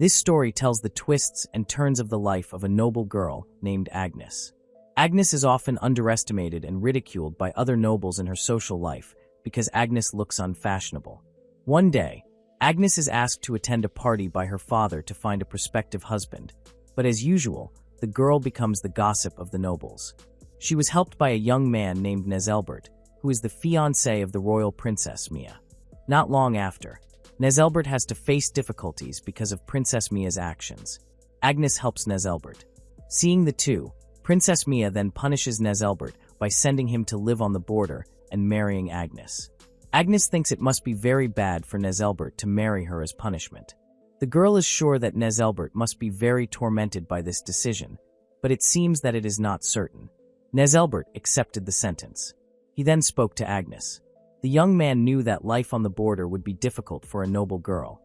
This story tells the twists and turns of the life of a noble girl named Agnes. Agnes is often underestimated and ridiculed by other nobles in her social life because Agnes looks unfashionable. One day, Agnes is asked to attend a party by her father to find a prospective husband, but as usual, the girl becomes the gossip of the nobles. She was helped by a young man named Nezelbert, who is the fiancé of the royal princess Mia. Not long after, Nezelbert has to face difficulties because of Princess Mia's actions. Agnes helps Nezelbert. Seeing the two, Princess Mia then punishes Nezelbert by sending him to live on the border and marrying Agnes. Agnes thinks it must be very bad for Nezelbert to marry her as punishment. The girl is sure that Nezelbert must be very tormented by this decision, but it seems that it is not certain. Nezelbert accepted the sentence. He then spoke to Agnes. The young man knew that life on the border would be difficult for a noble girl,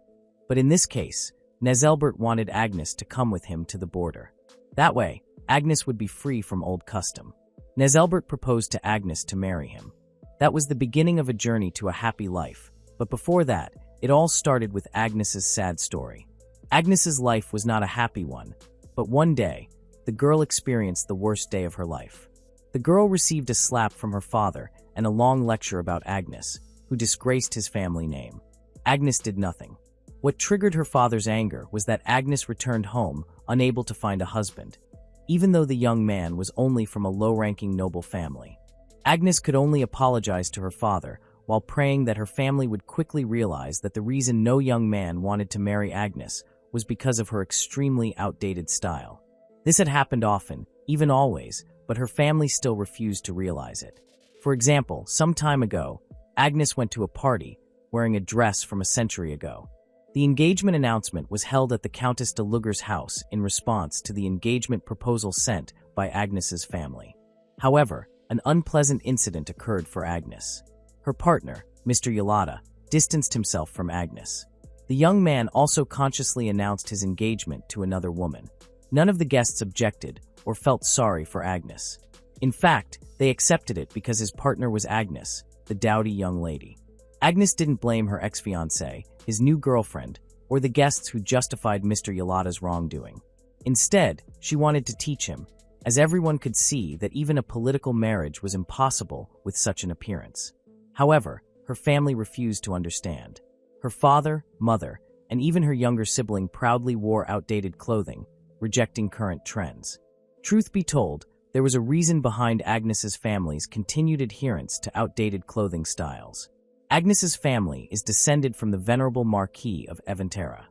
but in this case, Nezelbert wanted Agnes to come with him to the border. That way, Agnes would be free from old custom. Nezelbert proposed to Agnes to marry him. That was the beginning of a journey to a happy life, but before that, it all started with Agnes's sad story. Agnes's life was not a happy one, but one day, the girl experienced the worst day of her life. The girl received a slap from her father and a long lecture about Agnes, who disgraced his family name. Agnes did nothing. What triggered her father's anger was that Agnes returned home, unable to find a husband, even though the young man was only from a low-ranking noble family. Agnes could only apologize to her father while praying that her family would quickly realize that the reason no young man wanted to marry Agnes was because of her extremely outdated style. This had happened often, even always, but her family still refused to realize it. For example, some time ago, Agnes went to a party wearing a dress from a century ago. The engagement announcement was held at the Countess de Luger's house in response to the engagement proposal sent by Agnes's family. However, an unpleasant incident occurred for Agnes. Her partner, Mr. Yahello, distanced himself from Agnes. The young man also consciously announced his engagement to another woman. None of the guests objected or felt sorry for Agnes. In fact, they accepted it because his partner was Agnes, the dowdy young lady. Agnes didn't blame her ex-fiancé, his new girlfriend, or the guests who justified Mr. Yahello's wrongdoing. Instead, she wanted to teach him, as everyone could see that even a political marriage was impossible with such an appearance. However, her family refused to understand. Her father, mother, and even her younger sibling proudly wore outdated clothing, rejecting current trends. Truth be told, there was a reason behind Agnes's family's continued adherence to outdated clothing styles. Agnes's family is descended from the venerable Marquis of Eventera.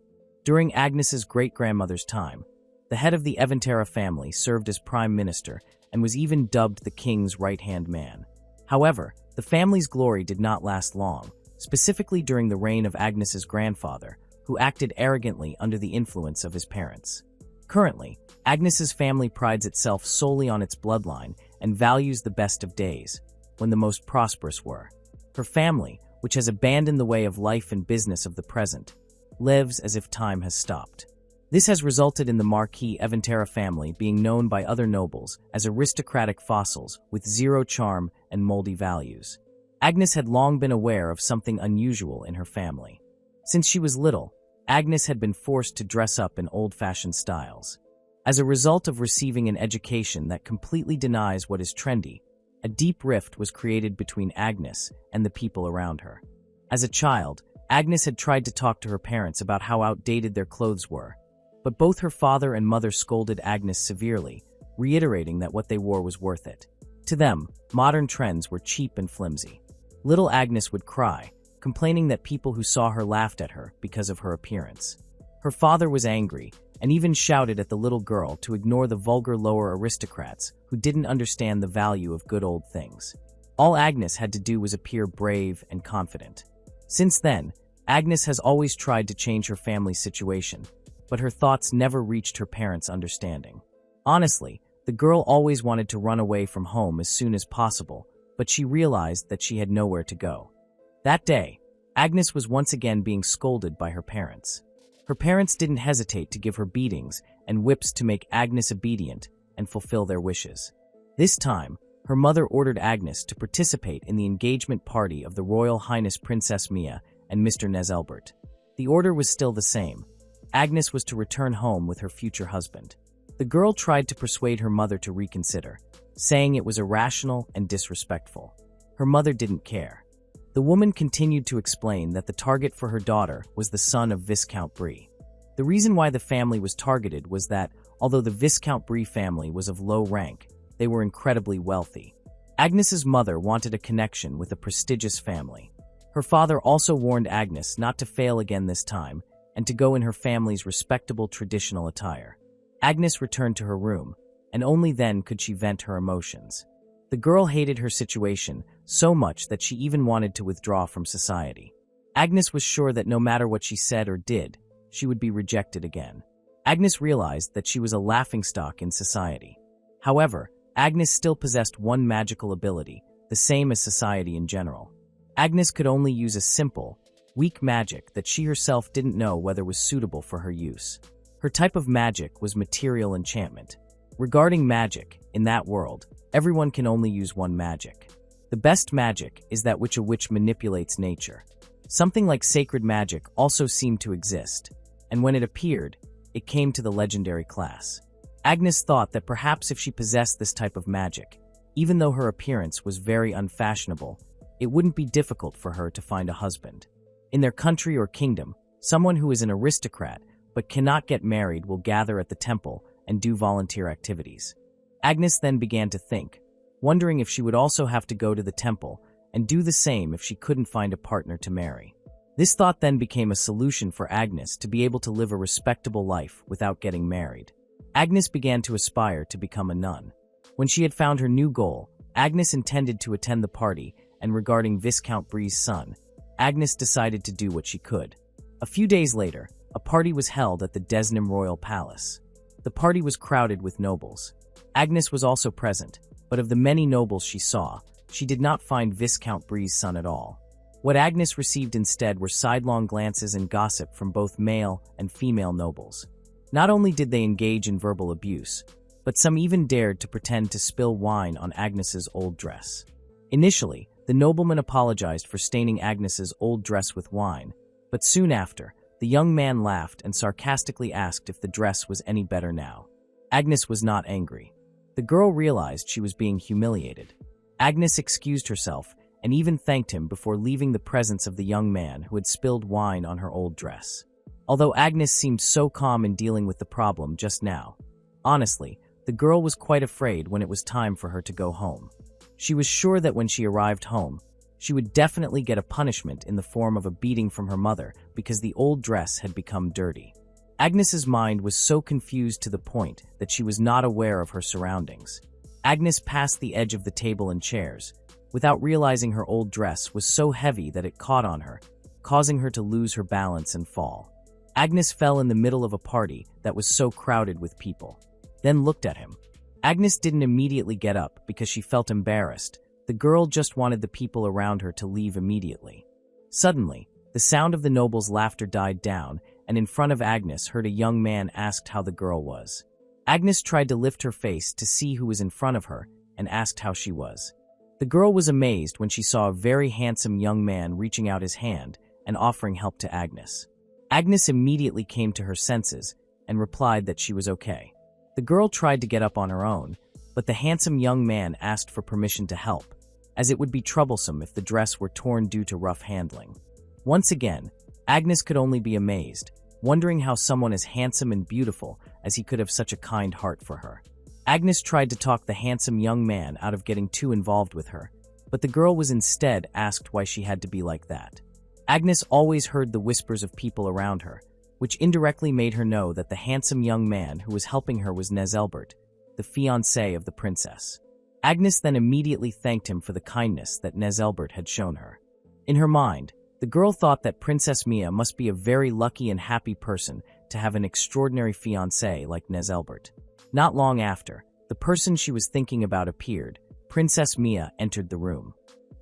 During Agnes's great-grandmother's time, the head of the Eventera family served as prime minister and was even dubbed the king's right-hand man. However, the family's glory did not last long, specifically during the reign of Agnes's grandfather, who acted arrogantly under the influence of his parents. Currently, Agnes's family prides itself solely on its bloodline and values the best of days, when the most prosperous were. Her family, which has abandoned the way of life and business of the present, lives as if time has stopped. This has resulted in the Marquis Eventera family being known by other nobles as aristocratic fossils with zero charm and moldy values. Agnes had long been aware of something unusual in her family. Since she was little, Agnes had been forced to dress up in old-fashioned styles. As a result of receiving an education that completely denies what is trendy, a deep rift was created between Agnes and the people around her. As a child, Agnes had tried to talk to her parents about how outdated their clothes were, but both her father and mother scolded Agnes severely, reiterating that what they wore was worth it. To them, modern trends were cheap and flimsy. Little Agnes would cry, complaining that people who saw her laughed at her because of her appearance. Her father was angry and even shouted at the little girl to ignore the vulgar lower aristocrats who didn't understand the value of good old things. All Agnes had to do was appear brave and confident. Since then, Agnes has always tried to change her family's situation, but her thoughts never reached her parents' understanding. Honestly, the girl always wanted to run away from home as soon as possible, but she realized that she had nowhere to go. That day, Agnes was once again being scolded by her parents. Her parents didn't hesitate to give her beatings and whips to make Agnes obedient and fulfill their wishes. This time, her mother ordered Agnes to participate in the engagement party of the Royal Highness Princess Mia and Mr. Nezelbert. The order was still the same. Agnes was to return home with her future husband. The girl tried to persuade her mother to reconsider, saying it was irrational and disrespectful. Her mother didn't care. The woman continued to explain that the target for her daughter was the son of Viscount Brie. The reason why the family was targeted was that, although the Viscount Brie family was of low rank, they were incredibly wealthy. Agnes's mother wanted a connection with a prestigious family. Her father also warned Agnes not to fail again this time and to go in her family's respectable traditional attire. Agnes returned to her room, and only then could she vent her emotions. The girl hated her situation so much that she even wanted to withdraw from society. Agnes was sure that no matter what she said or did, she would be rejected again. Agnes realized that she was a laughingstock in society. However, Agnes still possessed one magical ability, the same as society in general. Agnes could only use a simple, weak magic that she herself didn't know whether was suitable for her use. Her type of magic was material enchantment. Regarding magic, in that world, everyone can only use one magic. The best magic is that which a witch manipulates nature. Something like sacred magic also seemed to exist, and when it appeared, it came to the legendary class. Agnes thought that perhaps if she possessed this type of magic, even though her appearance was very unfashionable, it wouldn't be difficult for her to find a husband. In their country or kingdom, someone who is an aristocrat but cannot get married will gather at the temple and do volunteer activities. Agnes then began to think, wondering if she would also have to go to the temple and do the same if she couldn't find a partner to marry. This thought then became a solution for Agnes to be able to live a respectable life without getting married. Agnes began to aspire to become a nun. When she had found her new goal, Agnes intended to attend the party, and regarding Viscount Brie's son, Agnes decided to do what she could. A few days later, a party was held at the Desnam Royal Palace. The party was crowded with nobles. Agnes was also present, but of the many nobles she saw, she did not find Viscount Brie's son at all. What Agnes received instead were sidelong glances and gossip from both male and female nobles. Not only did they engage in verbal abuse, but some even dared to pretend to spill wine on Agnes's old dress. Initially, the nobleman apologized for staining Agnes's old dress with wine, but soon after, the young man laughed and sarcastically asked if the dress was any better now. Agnes was not angry. The girl realized she was being humiliated. Agnes excused herself and even thanked him before leaving the presence of the young man who had spilled wine on her old dress. Although Agnes seemed so calm in dealing with the problem just now, honestly, the girl was quite afraid when it was time for her to go home. She was sure that when she arrived home, she would definitely get a punishment in the form of a beating from her mother because the old dress had become dirty. Agnes's mind was so confused to the point that she was not aware of her surroundings. Agnes passed the edge of the table and chairs, without realizing her old dress was so heavy that it caught on her, causing her to lose her balance and fall. Agnes fell in the middle of a party that was so crowded with people, then looked at him. Agnes didn't immediately get up because she felt embarrassed. The girl just wanted the people around her to leave immediately. Suddenly, the sound of the noble's laughter died down, and in front of Agnes heard a young man asked how the girl was. Agnes tried to lift her face to see who was in front of her and asked how she was. The girl was amazed when she saw a very handsome young man reaching out his hand and offering help to Agnes. Agnes immediately came to her senses and replied that she was okay. The girl tried to get up on her own, but the handsome young man asked for permission to help, as it would be troublesome if the dress were torn due to rough handling. Once again, Agnes could only be amazed, wondering how someone as handsome and beautiful as he could have such a kind heart for her. Agnes tried to talk the handsome young man out of getting too involved with her, but the girl was instead asked why she had to be like that. Agnes always heard the whispers of people around her, which indirectly made her know that the handsome young man who was helping her was Nezelbert, the fiancé of the princess. Agnes then immediately thanked him for the kindness that Nezelbert had shown her. In her mind, the girl thought that Princess Mia must be a very lucky and happy person to have an extraordinary fiancé like Nezelbert. Not long after, the person she was thinking about appeared. Princess Mia entered the room.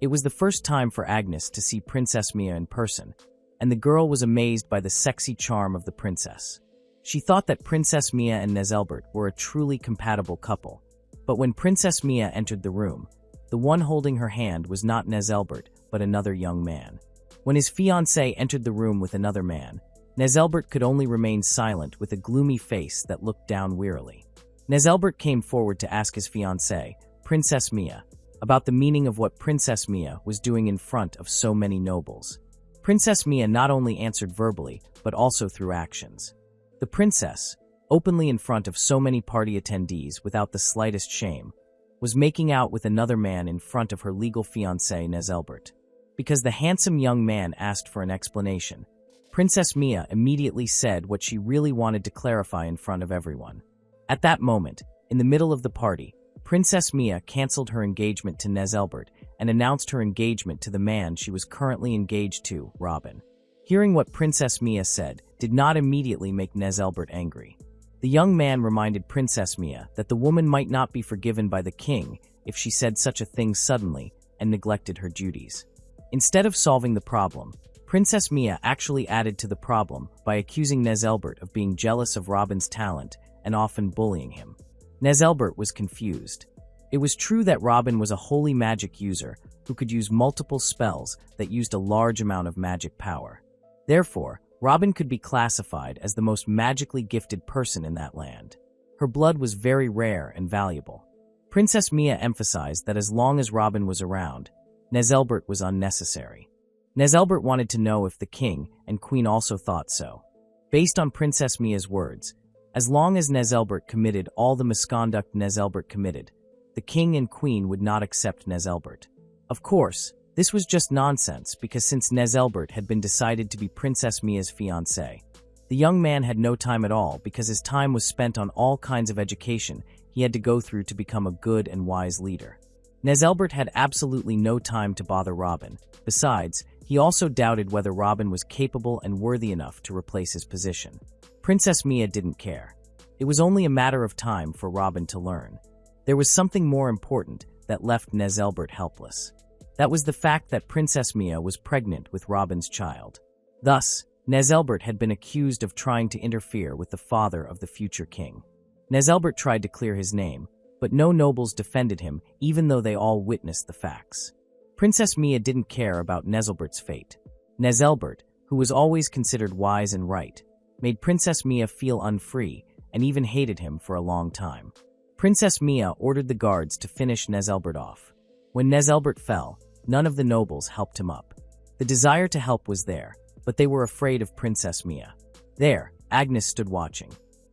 It was the first time for Agnes to see Princess Mia in person, and the girl was amazed by the sexy charm of the princess. She thought that Princess Mia and Nezelbert were a truly compatible couple, but when Princess Mia entered the room, the one holding her hand was not Nezelbert, but another young man. When his fiancé entered the room with another man, Nezelbert could only remain silent with a gloomy face that looked down wearily. Nezelbert came forward to ask his fiancée, Princess Mia, about the meaning of what Princess Mia was doing in front of so many nobles. Princess Mia not only answered verbally, but also through actions. The princess, openly in front of so many party attendees without the slightest shame, was making out with another man in front of her legal fiancé Nezelbert. Because the handsome young man asked for an explanation, Princess Mia immediately said what she really wanted to clarify in front of everyone. At that moment, in the middle of the party, Princess Mia canceled her engagement to Nezelbert and announced her engagement to the man she was currently engaged to, Robin. Hearing what Princess Mia said did not immediately make Nezelbert angry. The young man reminded Princess Mia that the woman might not be forgiven by the king if she said such a thing suddenly and neglected her duties. Instead of solving the problem, Princess Mia actually added to the problem by accusing Nezelbert of being jealous of Robin's talent and often bullying him. Nezelbert was confused. It was true that Robin was a holy magic user who could use multiple spells that used a large amount of magic power. Therefore, Robin could be classified as the most magically gifted person in that land. Her blood was very rare and valuable. Princess Mia emphasized that as long as Robin was around, Nezelbert was unnecessary. Nezelbert wanted to know if the king and queen also thought so. Based on Princess Mia's words, as long as Nezelbert committed all the misconduct Nezelbert committed, the king and queen would not accept Nezelbert. Of course, this was just nonsense because since Nezelbert had been decided to be Princess Mia's fiancé, the young man had no time at all because his time was spent on all kinds of education he had to go through to become a good and wise leader. Nezelbert had absolutely no time to bother Robin. Besides, he also doubted whether Robin was capable and worthy enough to replace his position. Princess Mia didn't care. It was only a matter of time for Robin to learn. There was something more important that left Nezelbert helpless. That was the fact that Princess Mia was pregnant with Robin's child. Thus, Nezelbert had been accused of trying to interfere with the father of the future king. Nezelbert tried to clear his name, but no nobles defended him even though they all witnessed the facts. Princess Mia didn't care about Nezelbert's fate. Nezelbert, who was always considered wise and right, made Princess Mia feel unfree and even hated him for a long time. Princess Mia ordered the guards to finish Nezelbert off. When Nezelbert fell, none of the nobles helped him up. The desire to help was there, but they were afraid of Princess Mia. There, Agnes stood watching.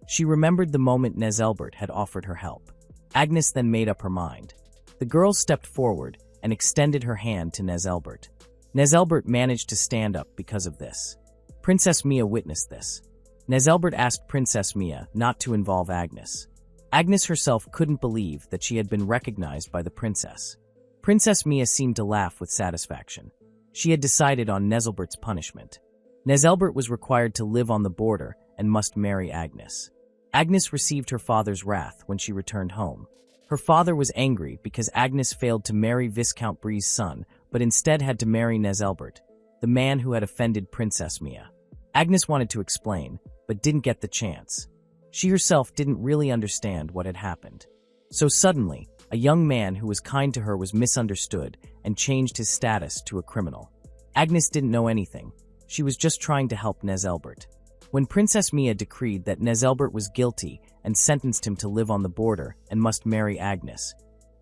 She remembered the moment Nezelbert had offered her help. Agnes then made up her mind. The girl stepped forward and extended her hand to Nezelbert. Nezelbert managed to stand up because of this. Princess Mia witnessed this. Nezelbert asked Princess Mia not to involve Agnes. Agnes herself couldn't believe that she had been recognized by the princess. Princess Mia seemed to laugh with satisfaction. She had decided on Nezelbert's punishment. Nezelbert was required to live on the border and must marry Agnes. Agnes received her father's wrath when she returned home. Her father was angry because Agnes failed to marry Viscount Brie's son, but instead had to marry Nezelbert, the man who had offended Princess Mia. Agnes wanted to explain, but didn't get the chance. She herself didn't really understand what had happened. So suddenly, a young man who was kind to her was misunderstood and changed his status to a criminal. Agnes didn't know anything. She was just trying to help Nezelbert. When Princess Mia decreed that Nezelbert was guilty and sentenced him to live on the border and must marry Agnes,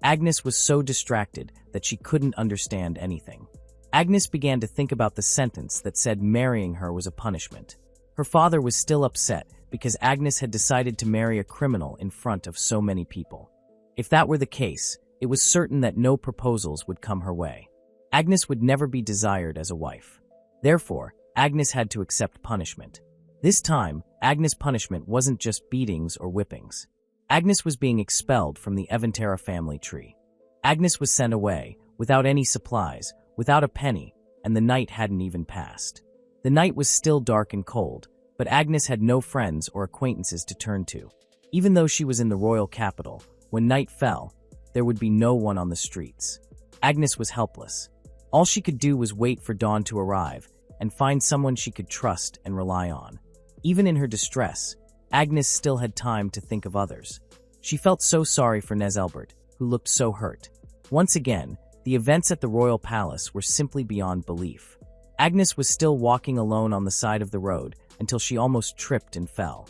Agnes was so distracted that she couldn't understand anything. Agnes began to think about the sentence that said marrying her was a punishment. Her father was still upset because Agnes had decided to marry a criminal in front of so many people. If that were the case, it was certain that no proposals would come her way. Agnes would never be desired as a wife. Therefore, Agnes had to accept punishment. This time, Agnes' punishment wasn't just beatings or whippings. Agnes was being expelled from the Eventera family tree. Agnes was sent away, without any supplies, without a penny, and the night hadn't even passed. The night was still dark and cold, but Agnes had no friends or acquaintances to turn to. Even though she was in the royal capital, when night fell, there would be no one on the streets. Agnes was helpless. All she could do was wait for dawn to arrive and find someone she could trust and rely on. Even in her distress, Agnes still had time to think of others. She felt so sorry for Nezelbert, who looked so hurt. Once again, the events at the royal palace were simply beyond belief. Agnes was still walking alone on the side of the road until she almost tripped and fell.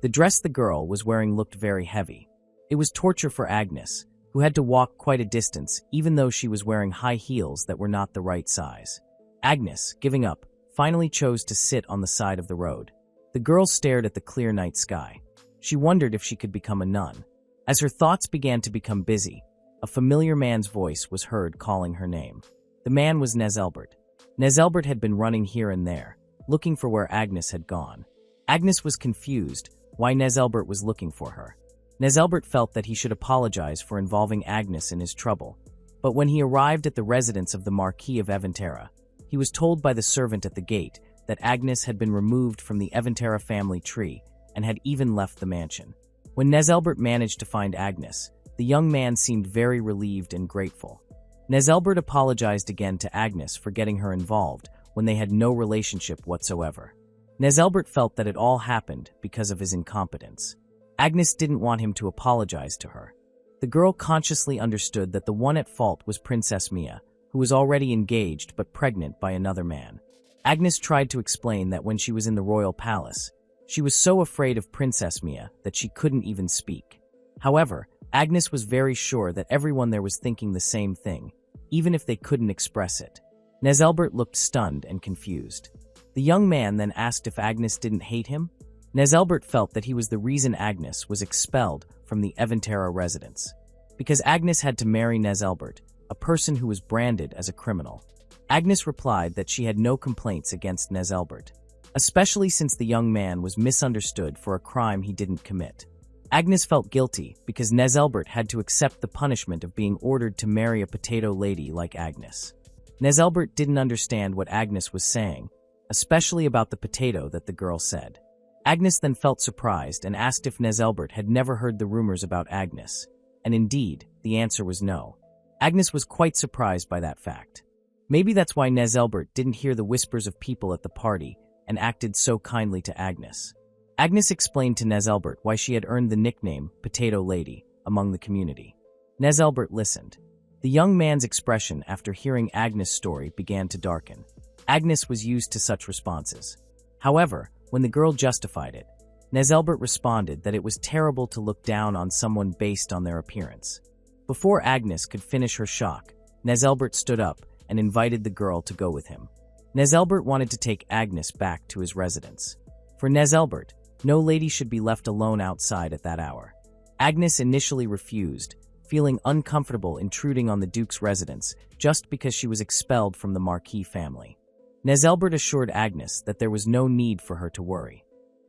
The dress the girl was wearing looked very heavy. It was torture for Agnes, who had to walk quite a distance even though she was wearing high heels that were not the right size. Agnes, giving up, finally chose to sit on the side of the road. The girl stared at the clear night sky. She wondered if she could become a nun. As her thoughts began to become busy, a familiar man's voice was heard calling her name. The man was Nezelbert. Nezelbert had been running here and there, looking for where Agnes had gone. Agnes was confused why Nezelbert was looking for her. Nezelbert felt that he should apologize for involving Agnes in his trouble, but when he arrived at the residence of the Marquis of Eventera, he was told by the servant at the gate that Agnes had been removed from the Eventera family tree and had even left the mansion. When Nezelbert managed to find Agnes, the young man seemed very relieved and grateful. Nezelbert apologized again to Agnes for getting her involved when they had no relationship whatsoever. Nezelbert felt that it all happened because of his incompetence. Agnes didn't want him to apologize to her. The girl consciously understood that the one at fault was Princess Mia, who was already engaged but pregnant by another man. Agnes tried to explain that when she was in the royal palace, she was so afraid of Princess Mia that she couldn't even speak. However, Agnes was very sure that everyone there was thinking the same thing, even if they couldn't express it. Nezelbert looked stunned and confused. The young man then asked if Agnes didn't hate him. Nezelbert felt that he was the reason Agnes was expelled from the Eventera residence. Because Agnes had to marry Nezelbert, a person who was branded as a criminal. Agnes replied that she had no complaints against Nezelbert, especially since the young man was misunderstood for a crime he didn't commit. Agnes felt guilty because Nezelbert had to accept the punishment of being ordered to marry a potato lady like Agnes. Nezelbert didn't understand what Agnes was saying, especially about the potato that the girl said. Agnes then felt surprised and asked if Nezelbert had never heard the rumors about Agnes, and indeed, the answer was no. Agnes was quite surprised by that fact. Maybe that's why Nezelbert didn't hear the whispers of people at the party and acted so kindly to Agnes. Agnes explained to Nezelbert why she had earned the nickname Potato Lady among the community. Nezelbert listened. The young man's expression after hearing Agnes' story began to darken. Agnes was used to such responses. However, when the girl justified it, Nezelbert responded that it was terrible to look down on someone based on their appearance. Before Agnes could finish her shock, Nezelbert stood up and invited the girl to go with him. Nezelbert wanted to take Agnes back to his residence. For Nezelbert, no lady should be left alone outside at that hour. Agnes initially refused, feeling uncomfortable intruding on the Duke's residence just because she was expelled from the Marquis family. Nezelbert assured Agnes that there was no need for her to worry.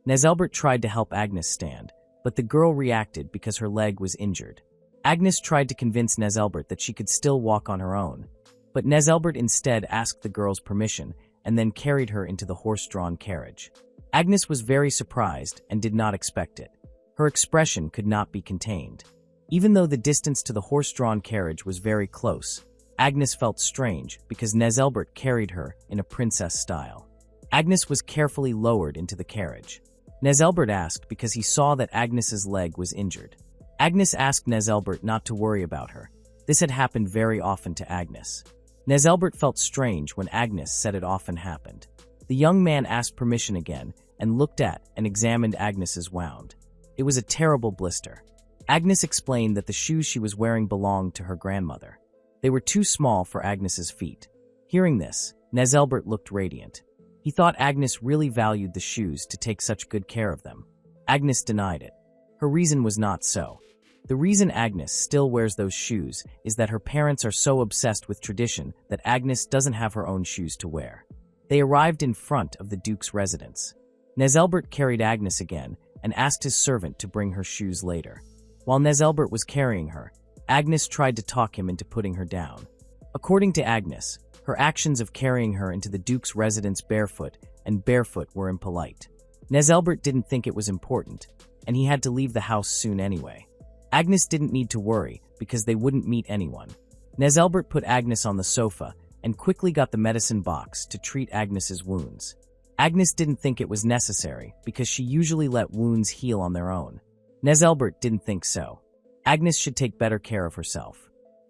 Nezelbert tried to help Agnes stand, but the girl reacted because her leg was injured. Agnes tried to convince Nezelbert that she could still walk on her own, but Nezelbert instead asked the girl's permission and then carried her into the horse-drawn carriage. Agnes was very surprised and did not expect it. Her expression could not be contained. Even though the distance to the horse-drawn carriage was very close, Agnes felt strange because Nezelbert carried her in a princess style. Agnes was carefully lowered into the carriage. Nezelbert asked because he saw that Agnes's leg was injured. Agnes asked Nezelbert not to worry about her. This had happened very often to Agnes. Nezelbert felt strange when Agnes said it often happened. The young man asked permission again and looked at and examined Agnes's wound. It was a terrible blister. Agnes explained that the shoes she was wearing belonged to her grandmother. They were too small for Agnes's feet. Hearing this, Nezelbert looked radiant. He thought Agnes really valued the shoes to take such good care of them. Agnes denied it. Her reason was not so. The reason Agnes still wears those shoes is that her parents are so obsessed with tradition that Agnes doesn't have her own shoes to wear. They arrived in front of the Duke's residence. Nezelbert carried Agnes again and asked his servant to bring her shoes later. While Nezelbert was carrying her, Agnes tried to talk him into putting her down. According to Agnes, her actions of carrying her into the Duke's residence barefoot were impolite. Nezelbert didn't think it was important, and he had to leave the house soon anyway. Agnes didn't need to worry because they wouldn't meet anyone. Nezelbert put Agnes on the sofa and quickly got the medicine box to treat Agnes's wounds. Agnes didn't think it was necessary because she usually let wounds heal on their own. Nezelbert didn't think so. Agnes should take better care of herself.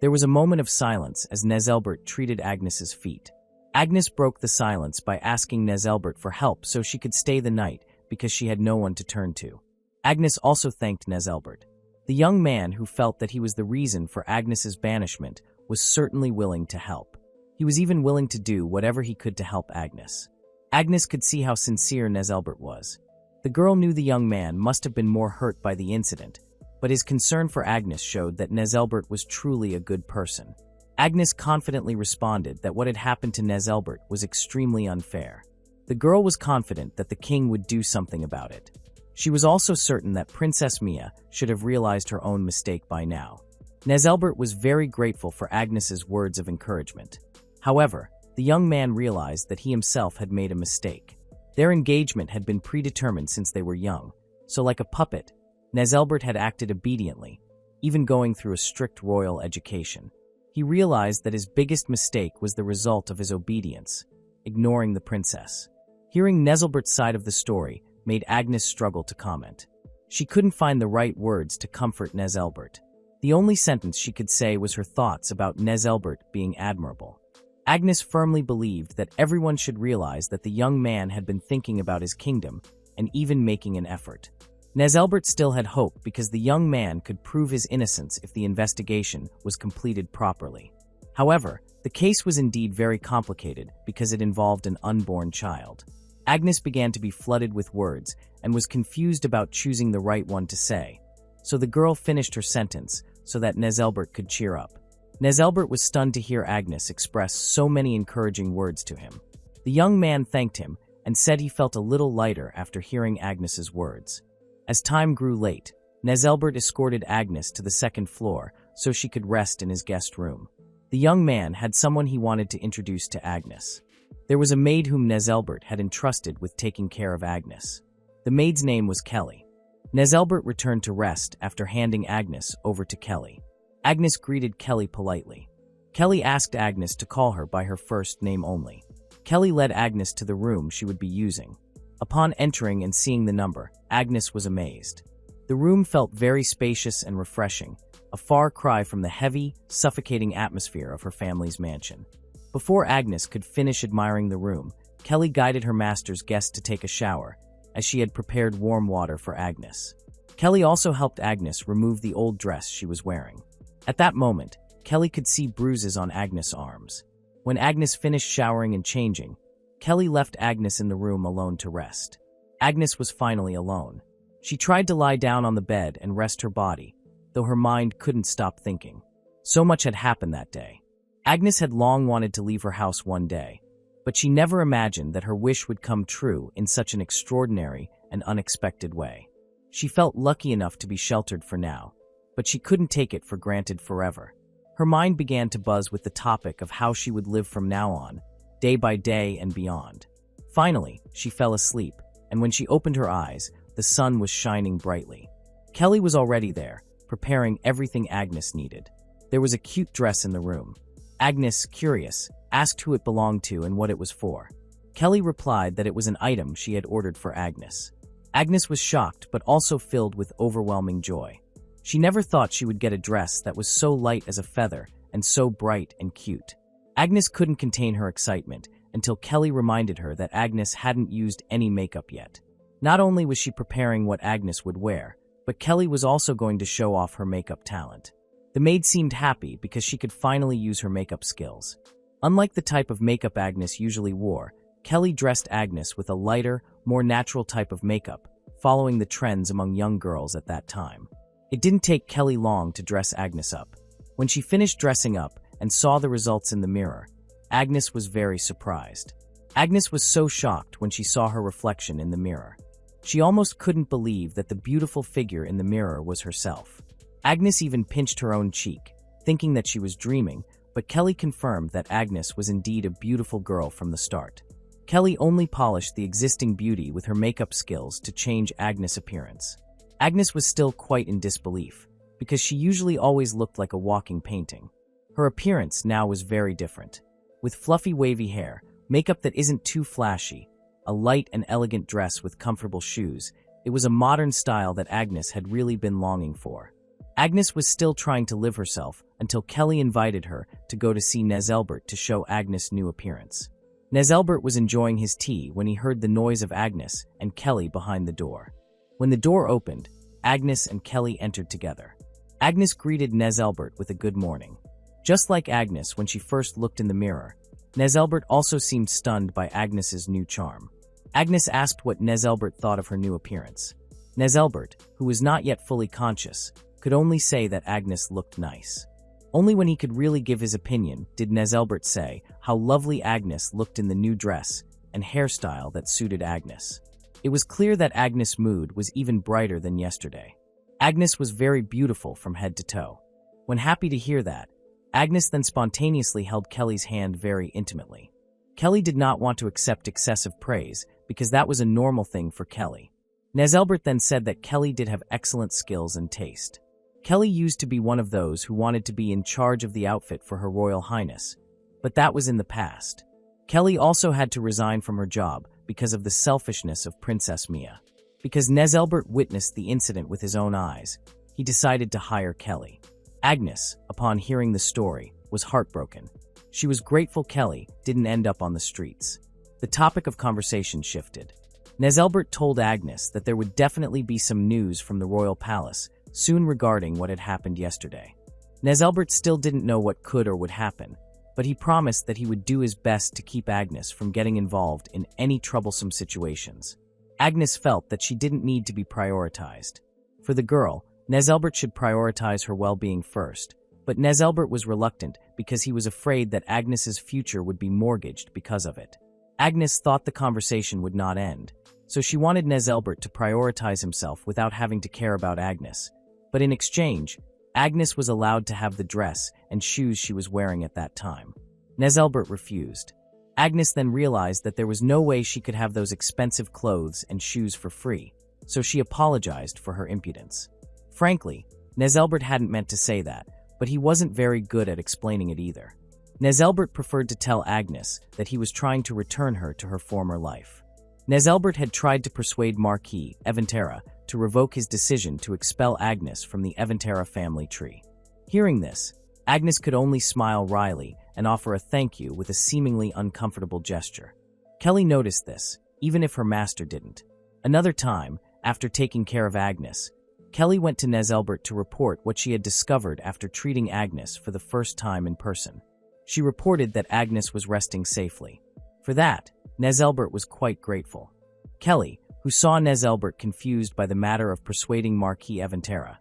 There was a moment of silence as Nezelbert treated Agnes's feet. Agnes broke the silence by asking Nezelbert for help so she could stay the night because she had no one to turn to. Agnes also thanked Nezelbert. The young man, who felt that he was the reason for Agnes's banishment, was certainly willing to help. He was even willing to do whatever he could to help Agnes. Agnes could see how sincere Nezelbert was. The girl knew the young man must have been more hurt by the incident, but his concern for Agnes showed that Nezelbert was truly a good person. Agnes confidently responded that what had happened to Nezelbert was extremely unfair. The girl was confident that the king would do something about it. She was also certain that Princess Mia should have realized her own mistake by now. Nezelbert was very grateful for Agnes's words of encouragement. However, the young man realized that he himself had made a mistake. Their engagement had been predetermined since they were young, so like a puppet, Nezelbert had acted obediently, even going through a strict royal education. He realized that his biggest mistake was the result of his obedience, ignoring the princess. Hearing Nezelbert's side of the story made Agnes struggle to comment. She couldn't find the right words to comfort Nezelbert. The only sentence she could say was her thoughts about Nezelbert being admirable. Agnes firmly believed that everyone should realize that the young man had been thinking about his kingdom and even making an effort. Nezelbert still had hope because the young man could prove his innocence if the investigation was completed properly. However, the case was indeed very complicated because it involved an unborn child. Agnes began to be flooded with words and was confused about choosing the right one to say, so the girl finished her sentence so that Nezelbert could cheer up. Nezelbert was stunned to hear Agnes express so many encouraging words to him. The young man thanked him and said he felt a little lighter after hearing Agnes's words. As time grew late, Nezelbert escorted Agnes to the second floor so she could rest in his guest room. The young man had someone he wanted to introduce to Agnes. There was a maid whom Nezelbert had entrusted with taking care of Agnes. The maid's name was Kelly. Nezelbert returned to rest after handing Agnes over to Kelly. Agnes greeted Kelly politely. Kelly asked Agnes to call her by her first name only. Kelly led Agnes to the room she would be using. Upon entering and seeing the number, Agnes was amazed. The room felt very spacious and refreshing, a far cry from the heavy, suffocating atmosphere of her family's mansion. Before Agnes could finish admiring the room, Kelly guided her master's guest to take a shower, as she had prepared warm water for Agnes. Kelly also helped Agnes remove the old dress she was wearing. At that moment, Kelly could see bruises on Agnes' arms. When Agnes finished showering and changing, Kelly left Agnes in the room alone to rest. Agnes was finally alone. She tried to lie down on the bed and rest her body, though her mind couldn't stop thinking. So much had happened that day. Agnes had long wanted to leave her house one day, but she never imagined that her wish would come true in such an extraordinary and unexpected way. She felt lucky enough to be sheltered for now, but she couldn't take it for granted forever. Her mind began to buzz with the topic of how she would live from now on, day by day and beyond. Finally, she fell asleep, and when she opened her eyes, the sun was shining brightly. Kelly was already there, preparing everything Agnes needed. There was a cute dress in the room. Agnes, curious, asked who it belonged to and what it was for. Kelly replied that it was an item she had ordered for Agnes. Agnes was shocked but also filled with overwhelming joy. She never thought she would get a dress that was so light as a feather and so bright and cute. Agnes couldn't contain her excitement until Kelly reminded her that Agnes hadn't used any makeup yet. Not only was she preparing what Agnes would wear, but Kelly was also going to show off her makeup talent. The maid seemed happy because she could finally use her makeup skills. Unlike the type of makeup Agnes usually wore, Kelly dressed Agnes with a lighter, more natural type of makeup, following the trends among young girls at that time. It didn't take Kelly long to dress Agnes up. When she finished dressing up and saw the results in the mirror, Agnes was very surprised. Agnes was so shocked when she saw her reflection in the mirror. She almost couldn't believe that the beautiful figure in the mirror was herself. Agnes even pinched her own cheek, thinking that she was dreaming, but Kelly confirmed that Agnes was indeed a beautiful girl from the start. Kelly only polished the existing beauty with her makeup skills to change Agnes' appearance. Agnes was still quite in disbelief, because she usually always looked like a walking painting. Her appearance now was very different. With fluffy wavy hair, makeup that isn't too flashy, a light and elegant dress with comfortable shoes, it was a modern style that Agnes had really been longing for. Agnes was still trying to live herself until Kelly invited her to go to see Nezelbert to show Agnes' new appearance. Nezelbert was enjoying his tea when he heard the noise of Agnes and Kelly behind the door. When the door opened, Agnes and Kelly entered together. Agnes greeted Nezelbert with a good morning. Just like Agnes when she first looked in the mirror, Nezelbert also seemed stunned by Agnes's new charm. Agnes asked what Nezelbert thought of her new appearance. Nezelbert, who was not yet fully conscious, could only say that Agnes looked nice. Only when he could really give his opinion did Nezelbert say how lovely Agnes looked in the new dress and hairstyle that suited Agnes. It was clear that Agnes' mood was even brighter than yesterday. Agnes was very beautiful from head to toe. When happy to hear that, Agnes then spontaneously held Kelly's hand very intimately. Kelly did not want to accept excessive praise because that was a normal thing for Kelly. Nezelbert then said that Kelly did have excellent skills and taste. Kelly used to be one of those who wanted to be in charge of the outfit for Her Royal Highness, but that was in the past. Kelly also had to resign from her job because of the selfishness of Princess Mia. Because Nezelbert witnessed the incident with his own eyes, he decided to hire Kelly. Agnes, upon hearing the story, was heartbroken. She was grateful Kelly didn't end up on the streets. The topic of conversation shifted. Nezelbert told Agnes that there would definitely be some news from the royal palace soon regarding what had happened yesterday. Nezelbert still didn't know what could or would happen, but he promised that he would do his best to keep Agnes from getting involved in any troublesome situations. Agnes felt that she didn't need to be prioritized. For the girl, Nezelbert should prioritize her well-being first, but Nezelbert was reluctant because he was afraid that Agnes's future would be mortgaged because of it. Agnes thought the conversation would not end, so she wanted Nezelbert to prioritize himself without having to care about Agnes. But in exchange, Agnes was allowed to have the dress and shoes she was wearing at that time. Nezelbert refused. Agnes then realized that there was no way she could have those expensive clothes and shoes for free, so she apologized for her impudence. Frankly, Nezelbert hadn't meant to say that, but he wasn't very good at explaining it either. Nezelbert preferred to tell Agnes that he was trying to return her to her former life. Nezelbert had tried to persuade Marquis Eventera to revoke his decision to expel Agnes from the Eventera family tree. Hearing this, Agnes could only smile wryly and offer a thank you with a seemingly uncomfortable gesture. Kelly noticed this, even if her master didn't. Another time, after taking care of Agnes, Kelly went to Nezelbert to report what she had discovered after treating Agnes for the first time in person. She reported that Agnes was resting safely. For that, Nezelbert was quite grateful. Kelly, who saw Nezelbert confused by the matter of persuading Marquis Eventera,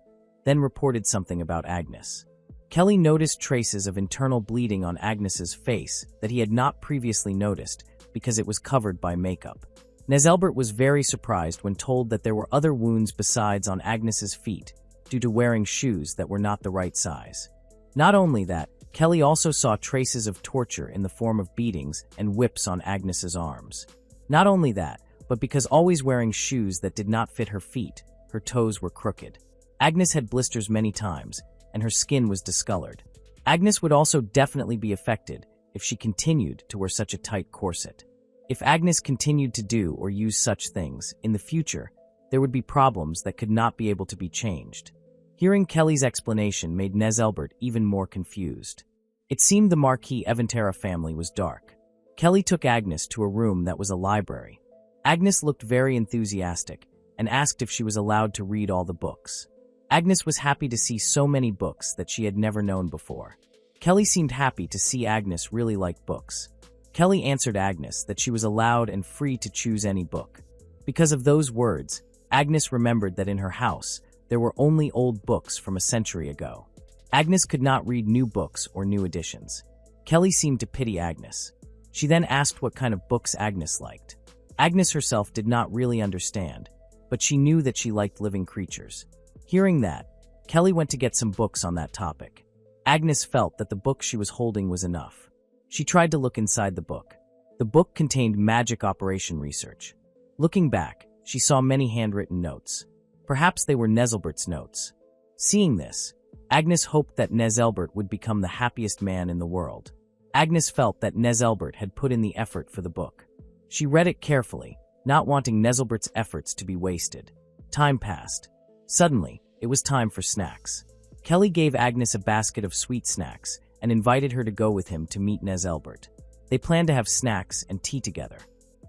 then reported something about Agnes. Kelly noticed traces of internal bleeding on Agnes's face that he had not previously noticed because it was covered by makeup. Nezelbert was very surprised when told that there were other wounds besides on Agnes's feet due to wearing shoes that were not the right size. Not only that, Kelly also saw traces of torture in the form of beatings and whips on Agnes's arms. Not only that, but because always wearing shoes that did not fit her feet, her toes were crooked. Agnes had blisters many times, and her skin was discolored. Agnes would also definitely be affected if she continued to wear such a tight corset. If Agnes continued to do or use such things in the future, there would be problems that could not be able to be changed. Hearing Kelly's explanation made Nezelbert even more confused. It seemed the Marquis Eventera family was dark. Kelly took Agnes to a room that was a library. Agnes looked very enthusiastic and asked if she was allowed to read all the books. Agnes was happy to see so many books that she had never known before. Kelly seemed happy to see Agnes really liked books. Kelly answered Agnes that she was allowed and free to choose any book. Because of those words, Agnes remembered that in her house, there were only old books from a century ago. Agnes could not read new books or new editions. Kelly seemed to pity Agnes. She then asked what kind of books Agnes liked. Agnes herself did not really understand, but she knew that she liked living creatures. Hearing that, Kelly went to get some books on that topic. Agnes felt that the book she was holding was enough. She tried to look inside the book. The book contained magic operation research. Looking back, she saw many handwritten notes. Perhaps they were Nezelbert's notes. Seeing this, Agnes hoped that Nezelbert would become the happiest man in the world. Agnes felt that Nezelbert had put in the effort for the book. She read it carefully, not wanting Nezelbert's efforts to be wasted. Time passed. Suddenly, it was time for snacks. Kelly gave Agnes a basket of sweet snacks and invited her to go with him to meet Nezelbert. They planned to have snacks and tea together.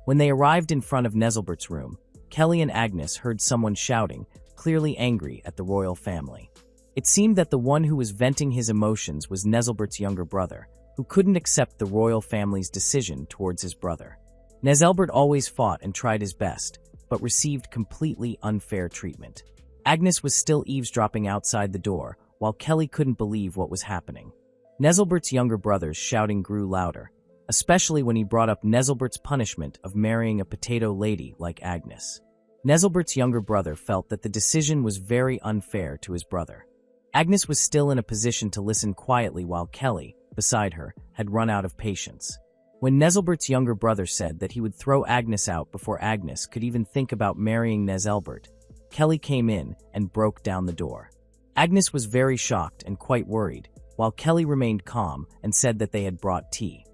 When they arrived in front of Nezelbert's room, Kelly and Agnes heard someone shouting, clearly angry at the royal family. It seemed that the one who was venting his emotions was Nezelbert's younger brother, who couldn't accept the royal family's decision towards his brother. Nezelbert always fought and tried his best, but received completely unfair treatment. Agnes was still eavesdropping outside the door, while Kelly couldn't believe what was happening. Nezelbert's younger brother's shouting grew louder, especially when he brought up Nezelbert's punishment of marrying a potato lady like Agnes. Nezelbert's younger brother felt that the decision was very unfair to his brother. Agnes was still in a position to listen quietly while Kelly, beside her, had run out of patience. When Nezelbert's younger brother said that he would throw Agnes out before Agnes could even think about marrying Nezelbert, Kelly came in and broke down the door. Agnes was very shocked and quite worried, while Kelly remained calm and said that they had brought tea.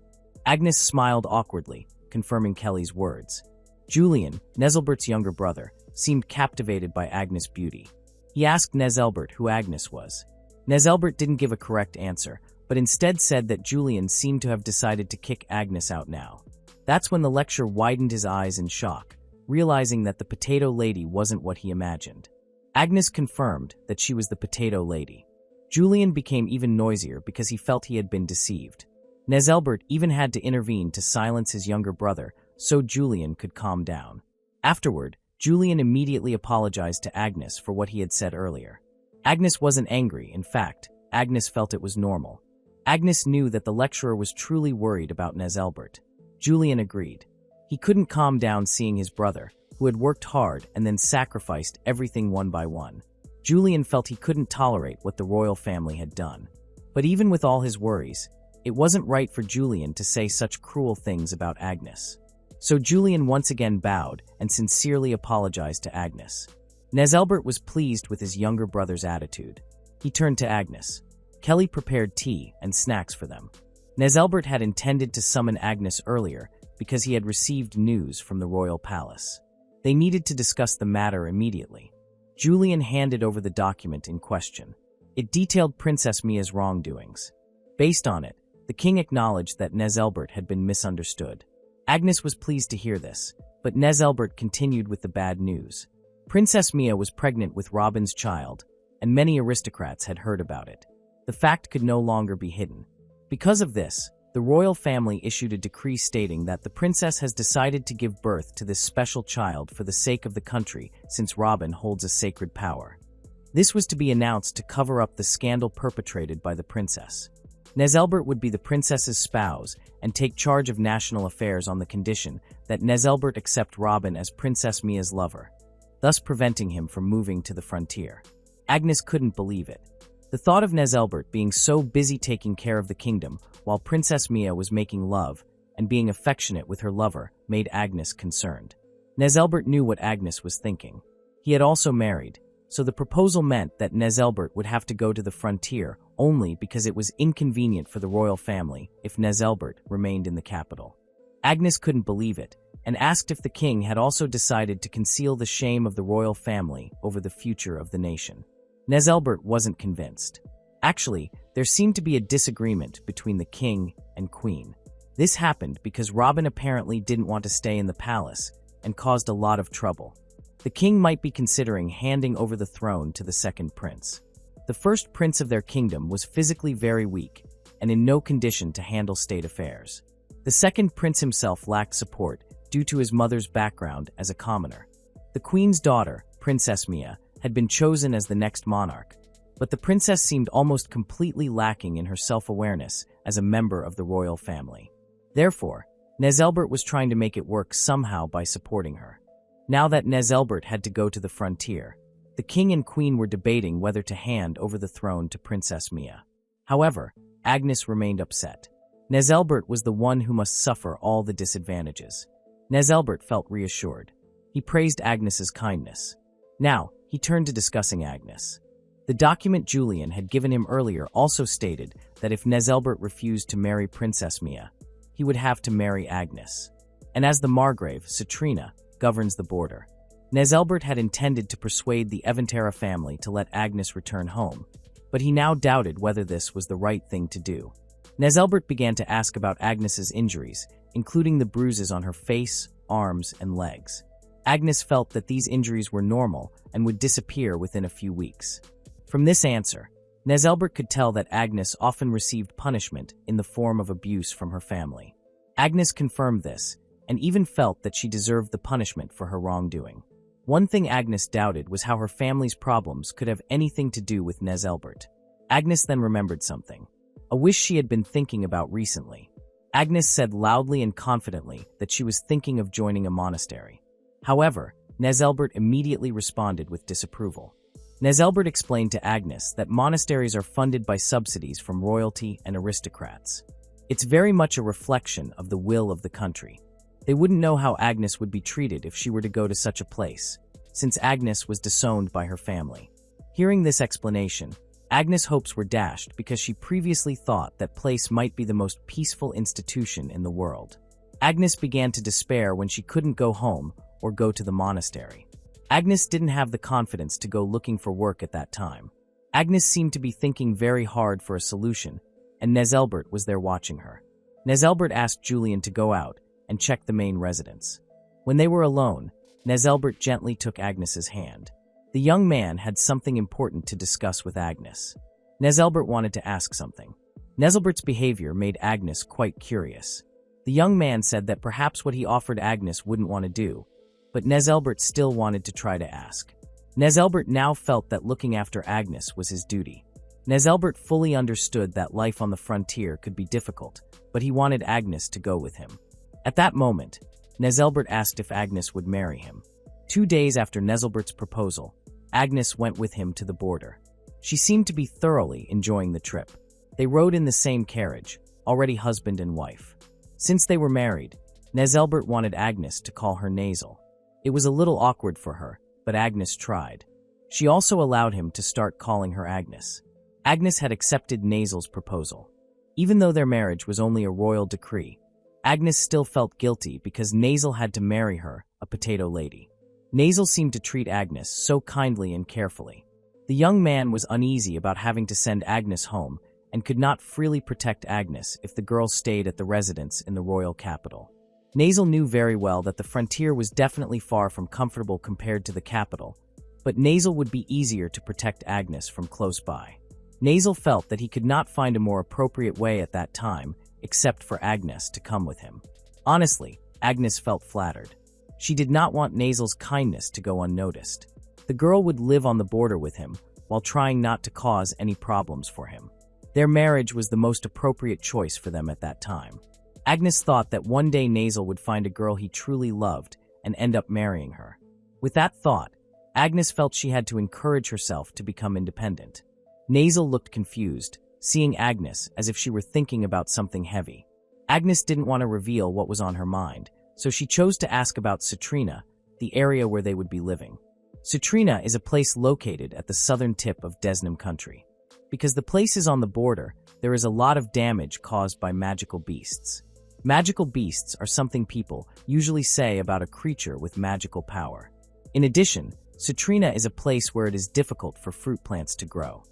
Agnes smiled awkwardly, confirming Kelly's words. Julian, Nezelbert's younger brother, seemed captivated by Agnes' beauty. He asked Nezelbert who Agnes was. Nezelbert didn't give a correct answer, but instead said that Julian seemed to have decided to kick Agnes out now. That's when the lecturer widened his eyes in shock, realizing that the potato lady wasn't what he imagined. Agnes confirmed that she was the potato lady. Julian became even noisier because he felt he had been deceived. Nezelbert even had to intervene to silence his younger brother so Julian could calm down. Afterward, Julian immediately apologized to Agnes for what he had said earlier. Agnes wasn't angry, in fact, Agnes felt it was normal. Agnes knew that the lecturer was truly worried about Nezelbert. Julian agreed. He couldn't calm down seeing his brother, who had worked hard and then sacrificed everything one by one. Julian felt he couldn't tolerate what the royal family had done. But even with all his worries, it wasn't right for Julian to say such cruel things about Agnes. So Julian once again bowed and sincerely apologized to Agnes. Nezelbert was pleased with his younger brother's attitude. He turned to Agnes. Kelly prepared tea and snacks for them. Nezelbert had intended to summon Agnes earlier because he had received news from the royal palace. They needed to discuss the matter immediately. Julian handed over the document in question. It detailed Princess Mia's wrongdoings. Based on it, the king acknowledged that Nezelbert had been misunderstood. Agnes was pleased to hear this, but Nezelbert continued with the bad news. Princess Mia was pregnant with Robin's child, and many aristocrats had heard about it. The fact could no longer be hidden. Because of this, the royal family issued a decree stating that the princess has decided to give birth to this special child for the sake of the country since Robin holds a sacred power. This was to be announced to cover up the scandal perpetrated by the princess. Nezelbert would be the princess's spouse and take charge of national affairs on the condition that Nezelbert accept Robin as Princess Mia's lover, thus preventing him from moving to the frontier. Agnes couldn't believe it. The thought of Nezelbert being so busy taking care of the kingdom while Princess Mia was making love and being affectionate with her lover made Agnes concerned. Nezelbert knew what Agnes was thinking. He had also married, so the proposal meant that Nezelbert would have to go to the frontier only because it was inconvenient for the royal family if Nezelbert remained in the capital. Agnes couldn't believe it and asked if the king had also decided to conceal the shame of the royal family over the future of the nation. Nezelbert wasn't convinced. Actually, there seemed to be a disagreement between the king and queen. This happened because Robin apparently didn't want to stay in the palace and caused a lot of trouble. The king might be considering handing over the throne to the second prince. The first prince of their kingdom was physically very weak and in no condition to handle state affairs. The second prince himself lacked support due to his mother's background as a commoner. The queen's daughter, Princess Mia, had been chosen as the next monarch, but the princess seemed almost completely lacking in her self-awareness as a member of the royal family. Therefore, Nezelbert was trying to make it work somehow by supporting her. Now that Nezelbert had to go to the frontier, the king and queen were debating whether to hand over the throne to Princess Mia. However, Agnes remained upset. Nezelbert was the one who must suffer all the disadvantages. Nezelbert felt reassured. He praised Agnes's kindness. Now, he turned to discussing Agnes. The document Julian had given him earlier also stated that if Nezelbert refused to marry Princess Mia, he would have to marry Agnes. And as the Margrave, Citrina, governs the border, Nezelbert had intended to persuade the Eventera family to let Agnes return home, but he now doubted whether this was the right thing to do. Nezelbert began to ask about Agnes's injuries, including the bruises on her face, arms, and legs. Agnes felt that these injuries were normal and would disappear within a few weeks. From this answer, Nezelbert could tell that Agnes often received punishment in the form of abuse from her family. Agnes confirmed this, and even felt that she deserved the punishment for her wrongdoing. One thing Agnes doubted was how her family's problems could have anything to do with Nezelbert. Agnes then remembered something, a wish she had been thinking about recently. Agnes said loudly and confidently that she was thinking of joining a monastery. However, Nezelbert immediately responded with disapproval. Nezelbert explained to Agnes that monasteries are funded by subsidies from royalty and aristocrats. It's very much a reflection of the will of the country. They wouldn't know how Agnes would be treated if she were to go to such a place, since Agnes was disowned by her family. Hearing this explanation, Agnes' hopes were dashed because she previously thought that place might be the most peaceful institution in the world. Agnes began to despair when she couldn't go home or go to the monastery. Agnes didn't have the confidence to go looking for work at that time. Agnes seemed to be thinking very hard for a solution, and Nezelbert was there watching her. Nezelbert asked Julian to go out and check the main residence. When they were alone, Nezelbert gently took Agnes's hand. The young man had something important to discuss with Agnes. Nezelbert wanted to ask something. Nezelbert's behavior made Agnes quite curious. The young man said that perhaps what he offered Agnes wouldn't want to do, but Nezelbert still wanted to try to ask. Nezelbert now felt that looking after Agnes was his duty. Nezelbert fully understood that life on the frontier could be difficult, but he wanted Agnes to go with him. At that moment, Nezelbert asked if Agnes would marry him. 2 days after Nezelbert's proposal, Agnes went with him to the border. She seemed to be thoroughly enjoying the trip. They rode in the same carriage, already husband and wife. Since they were married, Nezelbert wanted Agnes to call her Nazel. It was a little awkward for her, but Agnes tried. She also allowed him to start calling her Agnes. Agnes had accepted Nazel's proposal. Even though their marriage was only a royal decree, Agnes still felt guilty because Nazel had to marry her, a potato lady. Nazel seemed to treat Agnes so kindly and carefully. The young man was uneasy about having to send Agnes home and could not freely protect Agnes if the girl stayed at the residence in the royal capital. Nazel knew very well that the frontier was definitely far from comfortable compared to the capital, but Nazel would be easier to protect Agnes from close by. Nazel felt that he could not find a more appropriate way at that time except for Agnes to come with him. Honestly, Agnes felt flattered. She did not want Nazel's kindness to go unnoticed. The girl would live on the border with him while trying not to cause any problems for him. Their marriage was the most appropriate choice for them at that time. Agnes thought that one day Nazel would find a girl he truly loved and end up marrying her. With that thought, Agnes felt she had to encourage herself to become independent. Nazel looked confused, seeing Agnes as if she were thinking about something heavy. Agnes didn't want to reveal what was on her mind, so she chose to ask about Citrina, the area where they would be living. Citrina is a place located at the southern tip of Desnam country. Because the place is on the border, there is a lot of damage caused by magical beasts. Magical beasts are something people usually say about a creature with magical power. In addition, Citrina is a place where it is difficult for fruit plants to grow.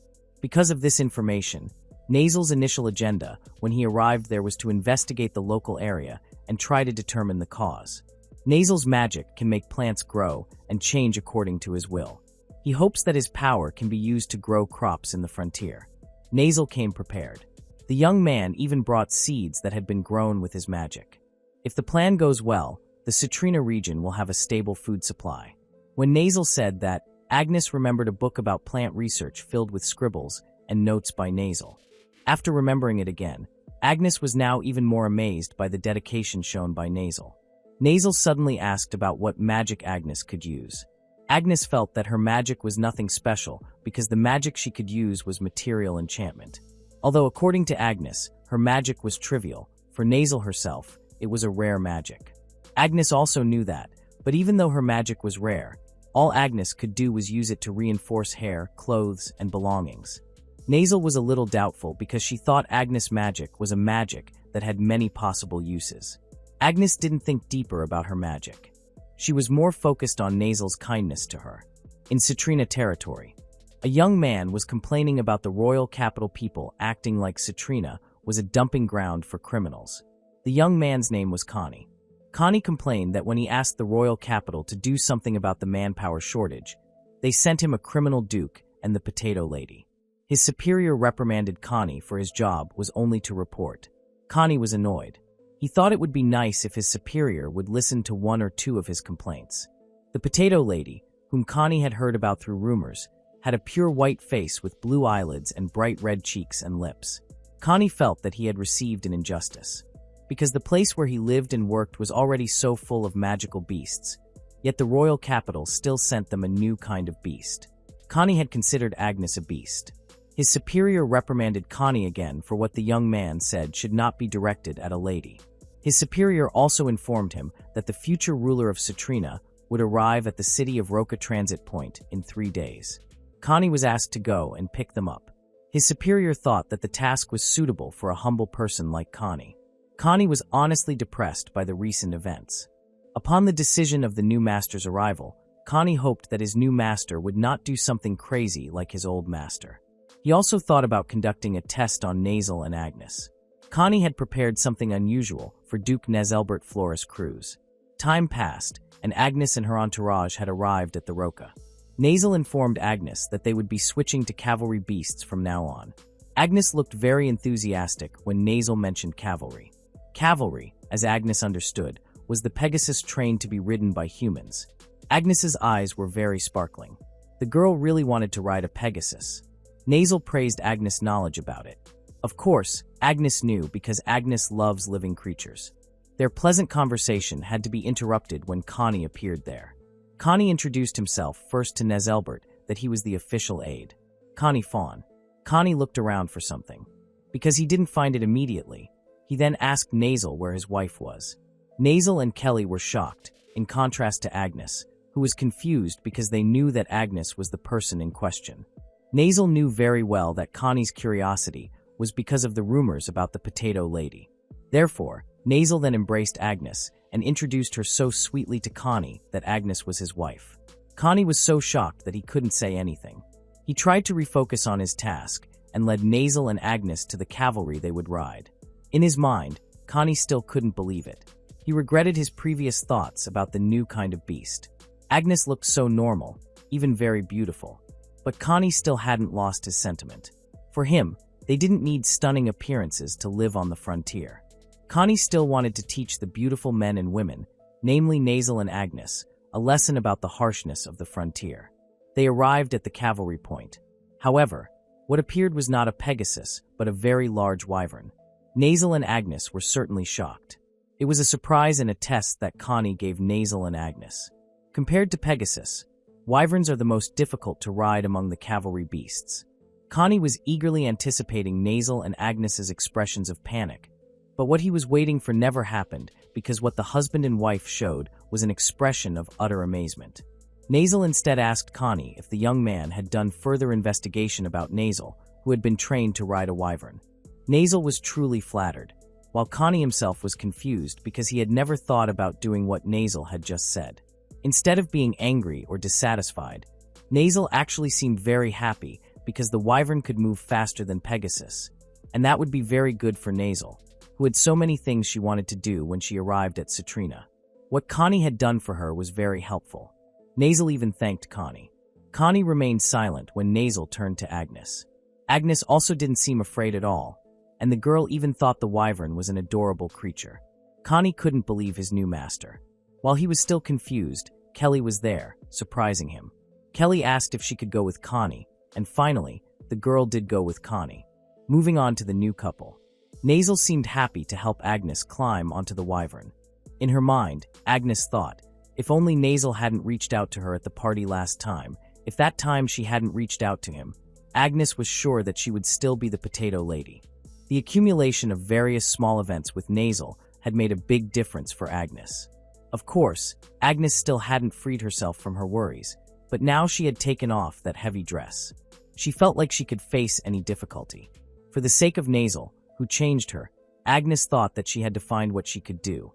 Because of this information, Nazel's initial agenda when he arrived there was to investigate the local area and try to determine the cause. Nazel's magic can make plants grow and change according to his will. He hopes that his power can be used to grow crops in the frontier. Nazel came prepared. The young man even brought seeds that had been grown with his magic. If the plan goes well, the Citrina region will have a stable food supply. When Nazel said that, Agnes remembered a book about plant research filled with scribbles and notes by Nazel. After remembering it again, Agnes was now even more amazed by the dedication shown by Nazel. Nazel suddenly asked about what magic Agnes could use. Agnes felt that her magic was nothing special because the magic she could use was material enchantment. Although according to Agnes, her magic was trivial, for Nazel herself, it was a rare magic. Agnes also knew that, but even though her magic was rare, all Agnes could do was use it to reinforce hair, clothes, and belongings. Nazel was a little doubtful because she thought Agnes' magic was a magic that had many possible uses. Agnes didn't think deeper about her magic. She was more focused on Nazel's kindness to her. In Citrina territory, a young man was complaining about the royal capital people acting like Citrina was a dumping ground for criminals. The young man's name was Connie. Connie complained that when he asked the royal capital to do something about the manpower shortage, they sent him a criminal duke and the potato lady. His superior reprimanded Connie for his job was only to report. Connie was annoyed. He thought it would be nice if his superior would listen to one or two of his complaints. The potato lady, whom Connie had heard about through rumors, had a pure white face with blue eyelids and bright red cheeks and lips. Connie felt that he had received an injustice, because the place where he lived and worked was already so full of magical beasts, yet the royal capital still sent them a new kind of beast. Connie had considered Agnes a beast. His superior reprimanded Connie again for what the young man said should not be directed at a lady. His superior also informed him that the future ruler of Citrina would arrive at the city of Roca Transit Point in 3 days. Connie was asked to go and pick them up. His superior thought that the task was suitable for a humble person like Connie. Connie was honestly depressed by the recent events. Upon the decision of the new master's arrival, Connie hoped that his new master would not do something crazy like his old master. He also thought about conducting a test on Nazel and Agnes. Connie had prepared something unusual for Duke Nezelbert Flores' cruise. Time passed, and Agnes and her entourage had arrived at the Roca. Nazel informed Agnes that they would be switching to cavalry beasts from now on. Agnes looked very enthusiastic when Nazel mentioned cavalry. Cavalry, as Agnes understood, was the Pegasus trained to be ridden by humans. Agnes's eyes were very sparkling. The girl really wanted to ride a Pegasus. Nazel praised Agnes' knowledge about it. Of course, Agnes knew because Agnes loves living creatures. Their pleasant conversation had to be interrupted when Connie appeared there. Connie introduced himself first to Nezelbert that he was the official aide. Connie Fawn. Connie looked around for something. Because he didn't find it immediately, he then asked Nazel where his wife was. Nazel and Kelly were shocked, in contrast to Agnes, who was confused because they knew that Agnes was the person in question. Nazel knew very well that Connie's curiosity was because of the rumors about the potato lady. Therefore, Nazel then embraced Agnes and introduced her so sweetly to Connie that Agnes was his wife. Connie was so shocked that he couldn't say anything. He tried to refocus on his task and led Nazel and Agnes to the cavalry they would ride. In his mind, Connie still couldn't believe it. He regretted his previous thoughts about the new kind of beast. Agnes looked so normal, even very beautiful. But Connie still hadn't lost his sentiment. For him, they didn't need stunning appearances to live on the frontier. Connie still wanted to teach the beautiful men and women, namely Nazel and Agnes, a lesson about the harshness of the frontier. They arrived at the cavalry point. However, what appeared was not a Pegasus, but a very large wyvern. Nazel and Agnes were certainly shocked. It was a surprise and a test that Connie gave Nazel and Agnes. Compared to Pegasus, wyverns are the most difficult to ride among the cavalry beasts. Connie was eagerly anticipating Nazel and Agnes's expressions of panic, but what he was waiting for never happened because what the husband and wife showed was an expression of utter amazement. Nazel instead asked Connie if the young man had done further investigation about Nazel, who had been trained to ride a wyvern. Nazel was truly flattered, while Connie himself was confused because he had never thought about doing what Nazel had just said. Instead of being angry or dissatisfied, Nazel actually seemed very happy because the wyvern could move faster than Pegasus, and that would be very good for Nazel, who had so many things she wanted to do when she arrived at Citrina. What Connie had done for her was very helpful. Nazel even thanked Connie. Connie remained silent when Nazel turned to Agnes. Agnes also didn't seem afraid at all, and the girl even thought the wyvern was an adorable creature. Connie couldn't believe his new master. While he was still confused, Kelly was there, surprising him. Kelly asked if she could go with Connie, and finally, the girl did go with Connie. Moving on to the new couple. Nazel seemed happy to help Agnes climb onto the wyvern. In her mind, Agnes thought, if only Nazel hadn't reached out to her at the party last time, if that time she hadn't reached out to him, Agnes was sure that she would still be the potato lady. The accumulation of various small events with Nazel had made a big difference for Agnes. Of course, Agnes still hadn't freed herself from her worries, but now she had taken off that heavy dress. She felt like she could face any difficulty. For the sake of Nazel, who changed her, Agnes thought that she had to find what she could do.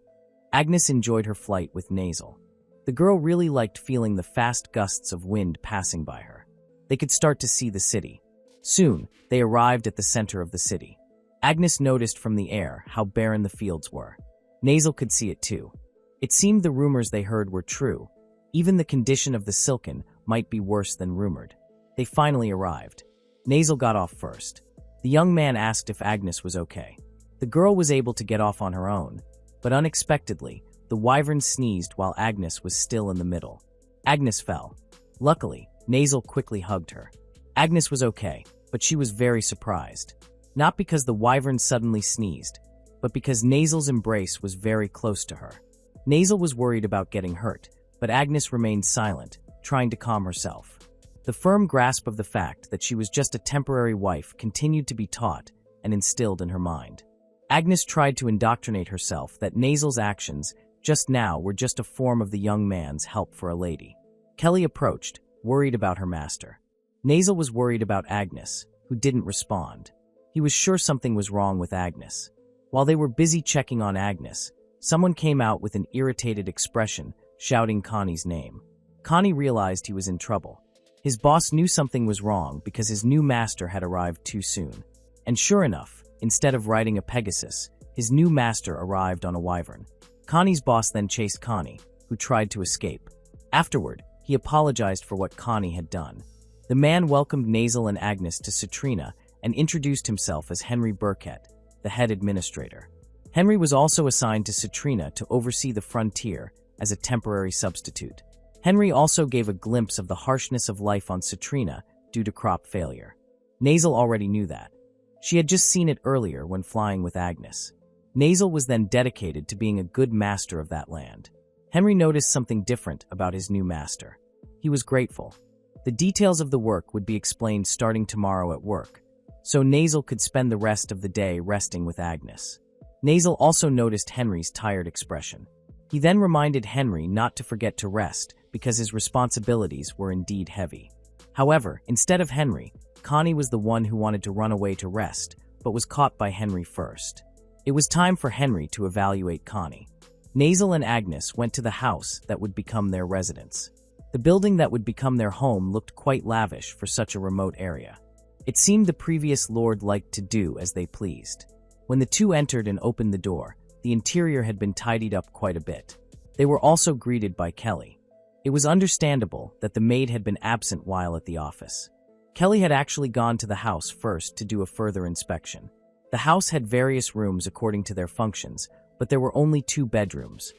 Agnes enjoyed her flight with Nazel. The girl really liked feeling the fast gusts of wind passing by her. They could start to see the city. Soon, they arrived at the center of the city. Agnes noticed from the air how barren the fields were. Nasal could see it too. It seemed the rumors they heard were true. Even the condition of the silken might be worse than rumored. They finally arrived. Nasal got off first. The young man asked if Agnes was okay. The girl was able to get off on her own, but unexpectedly, the wyvern sneezed while Agnes was still in the middle. Agnes fell. Luckily, Nasal quickly hugged her. Agnes was okay, but she was very surprised. Not because the wyvern suddenly sneezed, but because Nasal's embrace was very close to her. Nasal was worried about getting hurt, but Agnes remained silent, trying to calm herself. The firm grasp of the fact that she was just a temporary wife continued to be taught and instilled in her mind. Agnes tried to indoctrinate herself that Nasal's actions just now were just a form of the young man's help for a lady. Kelly approached, worried about her master. Nasal was worried about Agnes, who didn't respond. He was sure something was wrong with Agnes. While they were busy checking on Agnes, someone came out with an irritated expression, shouting Connie's name. Connie realized he was in trouble. His boss knew something was wrong because his new master had arrived too soon. And sure enough, instead of riding a Pegasus, his new master arrived on a wyvern. Connie's boss then chased Connie, who tried to escape. Afterward, he apologized for what Connie had done. The man welcomed Nasal and Agnes to Citrina and introduced himself as Henry Burkett, the head administrator. Henry was also assigned to Citrina to oversee the frontier as a temporary substitute. Henry also gave a glimpse of the harshness of life on Citrina due to crop failure. Nasal already knew that. She had just seen it earlier when flying with Agnes. Nasal was then dedicated to being a good master of that land. Henry noticed something different about his new master. He was grateful. The details of the work would be explained starting tomorrow at work, so Nasal could spend the rest of the day resting with Agnes. Nasal also noticed Henry's tired expression. He then reminded Henry not to forget to rest because his responsibilities were indeed heavy. However, instead of Henry, Connie was the one who wanted to run away to rest, but was caught by Henry first. It was time for Henry to evaluate Connie. Nasal and Agnes went to the house that would become their residence. The building that would become their home looked quite lavish for such a remote area. It seemed the previous lord liked to do as they pleased. When the two entered and opened the door, the interior had been tidied up quite a bit. They were also greeted by Kelly. It was understandable that the maid had been absent while at the office. Kelly had actually gone to the house first to do a further inspection. The house had various rooms according to their functions, but there were only 2 bedrooms,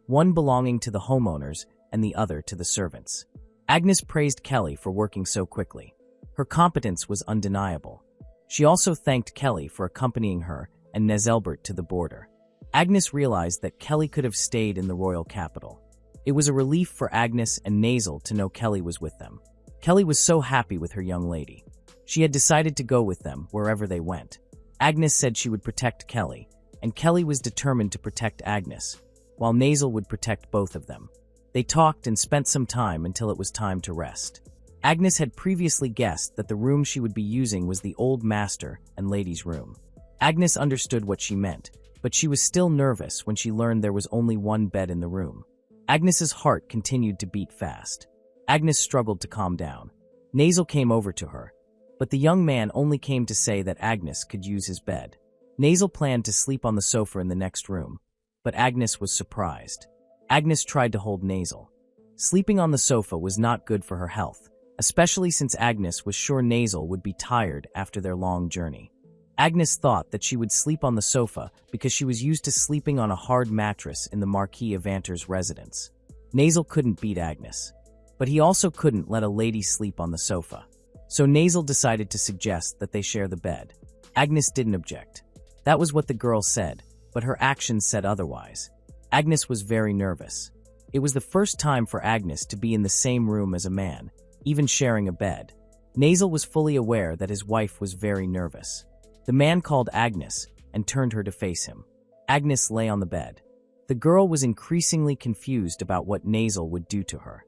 one belonging to the homeowners and the other to the servants. Agnes praised Kelly for working so quickly. Her competence was undeniable. She also thanked Kelly for accompanying her and Nezelbert to the border. Agnes realized that Kelly could have stayed in the royal capital. It was a relief for Agnes and Nasal to know Kelly was with them. Kelly was so happy with her young lady. She had decided to go with them wherever they went. Agnes said she would protect Kelly, and Kelly was determined to protect Agnes, while Nasal would protect both of them. They talked and spent some time until it was time to rest. Agnes had previously guessed that the room she would be using was the old master and lady's room. Agnes understood what she meant, but she was still nervous when she learned there was only one bed in the room. Agnes's heart continued to beat fast. Agnes struggled to calm down. Nasal came over to her, but the young man only came to say that Agnes could use his bed. Nasal planned to sleep on the sofa in the next room, but Agnes was surprised. Agnes tried to hold Nasal. Sleeping on the sofa was not good for her health, especially since Agnes was sure Nasal would be tired after their long journey. Agnes thought that she would sleep on the sofa because she was used to sleeping on a hard mattress in the Marquis of Vanter's residence. Nasal couldn't beat Agnes, but he also couldn't let a lady sleep on the sofa. So Nasal decided to suggest that they share the bed. Agnes didn't object. That was what the girl said, but her actions said otherwise. Agnes was very nervous. It was the first time for Agnes to be in the same room as a man, even sharing a bed. Nasal was fully aware that his wife was very nervous. The man called Agnes and turned her to face him. Agnes lay on the bed. The girl was increasingly confused about what Nasal would do to her.